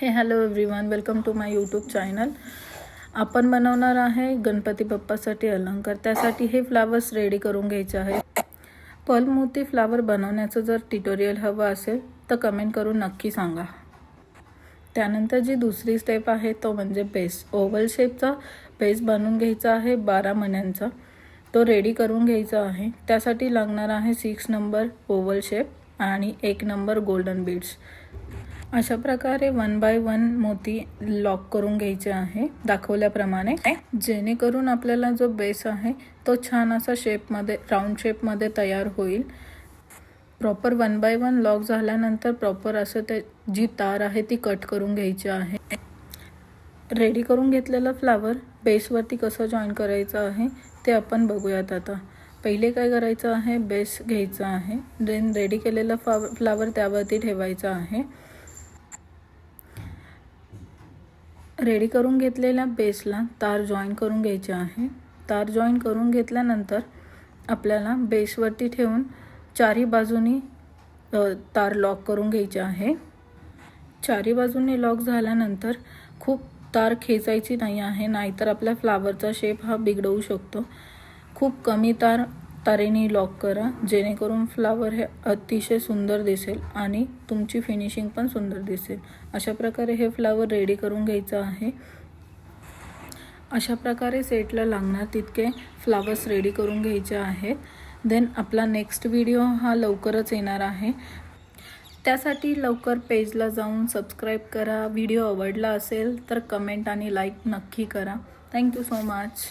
हे hello everyone, welcome to my YouTube channel. आपण बनवणार आहे गणपती बाप्पासाठी अलंकार। त्यासाठी हे फ्लावर्स रेडी करून घ्यायचे आहे। पर्ल मोती फ्लावर बनवण्याचं जर ट्युटोरियल हवं असेल तर कमेंट करून नक्की सांगा। त्यानंतर जी दुसरी स्टेप आहे तो म्हणजे बेस। ओव्हल शेपचा बेस बनवून घ्यायचा आहे 12 मण्यांचा, तो रेडी करून घ्यायचा आहे। त्यासाठी लागणार आहे 6 नंबर ओव्हल शेप आणि 1 नंबर गोल्डन बीड्स। अशा प्रकारे 1 बाय 1 मोती लॉक करून घ्यायचे आहे दाखवल्याप्रमाणे, जेणेकरून आपल्याला जो बेस आहे तो छान असा शेपमध्ये, राऊंड शेपमध्ये तयार होईल। प्रॉपर 1 बाय 1 लॉक झाल्यानंतर प्रॉपर असं ते जी तार आहे ती कट करून घ्यायची आहे। रेडी करून घेतलेला फ्लावर बेसवरती कसं जॉईन करायचं आहे ते आपण बघूयात। आता पहिले काय करायचं आहे, बेस घ्यायचा आहे, देन रेडी केलेला फ्लावर त्यावरती ठेवायचा आहे। रेडी करून घेतलेल्या बेसला तार जॉईन करून घ्यायचे आहे। तार जॉईन करून घेतल्यानंतर आपल्याला बेसवरती ठेवून चारी बाजूनी तार लॉक करून घ्यायचे आहे। चारी बाजूनी लॉक झाल्यानंतर खूप तार खेचायची नाही आहे, नाहीतर आपल्या फ्लावरचा शेप हा बिघडवू शकतो। खूप कमी तारेने लॉक करा, जेणेकरून फ्लावर हे अतिशय सुंदर दिसेल आणि तुमची फिनिशिंग पण सुंदर दिसेल। अशा प्रकारे हे फ्लावर रेडी करून घ्यायचं आहे। अशा प्रकारे सेटला लागणार तितके फ्लावर्स रेडी करून घ्यायचे आहेत। देन आपला नेक्स्ट व्हिडिओ हा लवकरच येणार आहे। त्यासाठी लवकर पेजला जाऊन सबस्क्राईब करा। व्हिडिओ आवडला असेल तर कमेंट आणि लाईक नक्की करा। Thank you so much.